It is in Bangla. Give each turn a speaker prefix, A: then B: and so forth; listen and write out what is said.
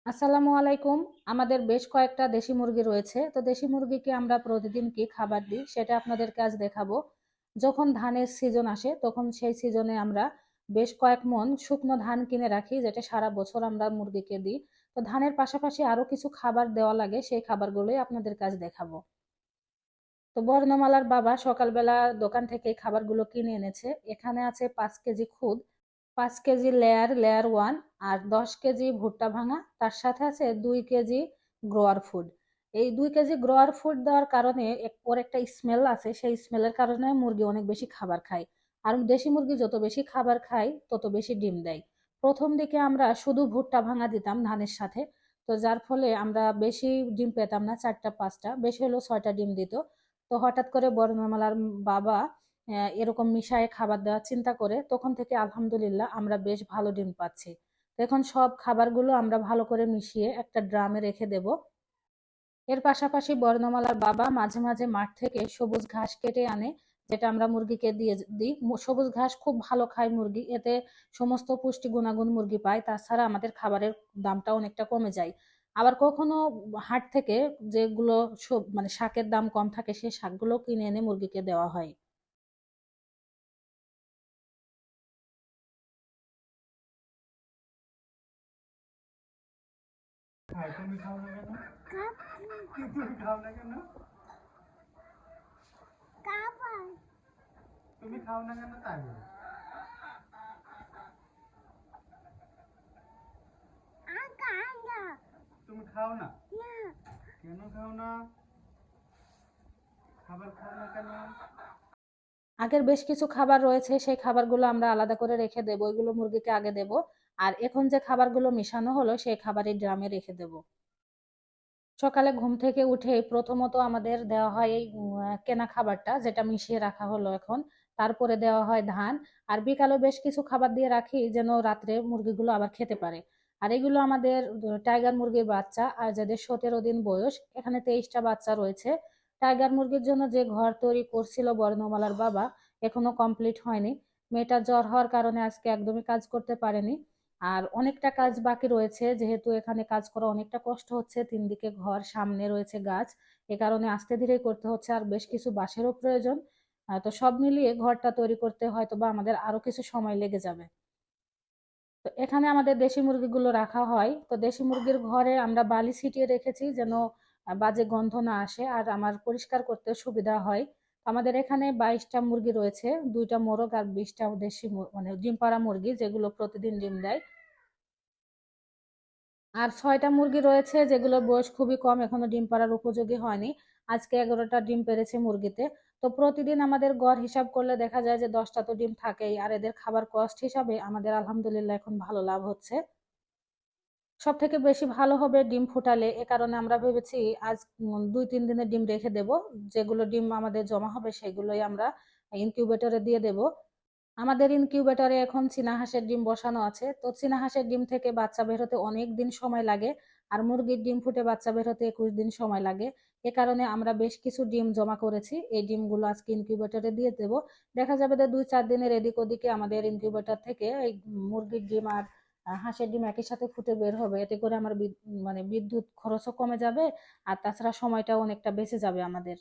A: আসসালামু আলাইকুম। আমাদের বেশ কয়েকটা দেশি মুরগি রয়েছে। তো দেশি মুরগিকে আমরা প্রতিদিন কি খাবার দিই সেটা আপনাদেরকে আজ দেখাবো। যখন ধানের সিজন আসে তখন সেই সিজনে আমরা বেশ কয়েক মণ শুকনো ধান কিনে রাখি, যেটা সারা বছর আমরা মুরগিকে দিই। তো ধানের পাশাপাশি আরো কিছু খাবার দেওয়া লাগে, সেই খাবারগুলোই আপনাদের কাজ দেখাবো। তো বর্ণমালার বাবা সকালবেলা দোকান থেকে এই খাবারগুলো কিনে এনেছে। এখানে আছে 5 কেজি খুদ, 5 কেজি লেয়ার ওয়ান, আর 10 কেজি ভুট্টা ভাঙা, তার সাথে আছে 2 কেজি গ্রোয়ার ফুড। এই 2 কেজি গ্রোয়ার ফুড দেওয়ার কারণে ওর একটা স্মেল আছে, সেই স্মেলের কারণে মুরগি অনেক বেশি খাবার খায়। আর দেশি মুরগি যত বেশি খাবার খায় তত বেশি ডিম দেয়। প্রথম দিকে আমরা শুধু ভুট্টা ভাঙা দিতাম ধানের সাথে, তো যার ফলে আমরা বেশি ডিম পেতাম না, 4টা 5টা, বেশি হলেও 6টা ডিম দিত। তো হঠাৎ করে বর্ণমালার বাবা এরকম মিশায়ে খাবার দেওয়ার চিন্তা করে, তখন থেকে আলহামদুলিল্লাহ আমরা বেশ ভালো ডিম পাচ্ছি। তো এখন সব খাবারগুলো আমরা ভালো করে মিশিয়ে একটা ড্রামে রেখে দেব। এর পাশাপাশি বর্ণমালার বাবা মাঝে মাঝে মাঠ থেকে সবুজ ঘাস কেটে আনে, যেটা আমরা মুরগিকে দিয়ে দিই। সবুজ ঘাস খুব ভালো খায় মুরগি, এতে সমস্ত পুষ্টি গুণাগুণ মুরগি পায়। তাছাড়া আমাদের খাবারের দামটা অনেকটা কমে যায়। আবার কখনো হাট থেকে যেগুলো মানে শাকের দাম কম থাকে সেই শাকগুলো কিনে এনে মুরগিকে দেওয়া হয়।
B: তুমি খাও না কেন? তুমি খাও না কেন? তুমি খাও না কেন তাই বলো। তুমি খাও না কেন? খাও না, খাবার খাও না কেন?
A: আগের বেশ কিছু খাবার রয়েছে, সেই খাবারগুলো আমরা আলাদা করে রেখে দেবো, ওইগুলো মুরগিকে আগে দেব। আর এখন যে খাবারগুলো মেশানো হলো সেই খাবারই ড্রামে রেখে দেব। সকালে ঘুম থেকে উঠে প্রথমত আমাদের দেওয়া হয় এই কেনা খাবারটা, যেটা মিশিয়ে রাখা হলো এখন। তারপরে দেওয়া হয় ধান। আর বিকালে বেশ কিছু খাবার দিয়ে রাখি যেন রাত্রে মুরগিগুলো আবার খেতে পারে। আর এগুলো আমাদের টাইগার মুরগির বাচ্চা, আর যাদের 17 দিন বয়স, এখানে 23টা বাচ্চা রয়েছে। টাইগার মুরগির জন্য যে ঘর তৈরি করছিল বর্ণমালার বাবা, এখনো কমপ্লিট হয়নি। মেয়েটা জ্বর হওয়ার কারণে আজকে একদমই কাজ করতে পারেনি। আর অনেকটা কাজ বাকি রয়েছে, যেহেতু এখানে কাজ করা অনেকটা কষ্ট হচ্ছে, 3 দিকে ঘর, সামনে রয়েছে গাছ, এ কারণে আস্তে ধীরে করতে হচ্ছে, আর বেশ কিছু বাঁশেরও প্রয়োজন। তো সব মিলিয়ে ঘরটা তৈরি করতে হয়তো বা আমাদের আরো কিছু সময় লেগে যাবে। তো এখানে আমাদের দেশি মুরগিগুলো রাখা হয়। তো দেশি মুরগির ঘরে আমরা বালি ছিটিয়ে রেখেছি যেন বাজে গন্ধ না আসে আর আমার পরিষ্কার করতে সুবিধা হয়। আমাদের এখানে 22টা মুরগি রয়েছে, 2টা মোরগ আর 20টা দেশি মানে ডিম পাড়া মুরগি, যেগুলো প্রতিদিন ডিম দেয়। আর 6টা মুরগি রয়েছে যেগুলোর বয়স খুবই কম, এখনো ডিম পাড়ার উপযোগী হয়নি। আজকে 11টা ডিম পেড়েছে মুরগিতে। তো প্রতিদিন আমাদের গড় হিসাব করলে দেখা যায় যে 10টা তো ডিম থাকেই, আর এদের খাবার কস্ট হিসাবে আমাদের আলহামদুলিল্লাহ এখন ভালো লাভ হচ্ছে। সব থেকে বেশি ভালো হবে ডিম ফুটালে, এ কারণে আমরা ভেবেছি আজ 2-3 দিনের ডিম রেখে দেব। যেগুলো ডিম আমাদের জমা হবে সেগুলোই আমরা ইনকিউবেটরে দিয়ে দেব। আমাদের ইনকিউবেটরে এখন চীনা হাঁসের ডিম বসানো আছে। তো চীনা হাঁসের ডিম থেকে বাচ্চা বের হতে অনেক দিন সময় লাগে, আর মুরগির ডিম ফুটে বাচ্চা বের হতে 21 দিন সময় লাগে। এ কারণে আমরা বেশ কিছু ডিম জমা করেছি, এই ডিমগুলো আজকে ইনকিউবেটরে দিয়ে দেব। দেখা যাবে যে 2-4 দিনের এদিক ওদিকে আমাদের ইনকিউবেটর থেকে এই মুরগির ডিম আর হাঁসের ডিম একই সাথে ফুটে বের হবে। এতে করে আমার মানে বিদ্যুৎ খরচও কমে যাবে, আর তাছাড়া সময়টাও অনেকটা বেঁচে যাবে আমাদের।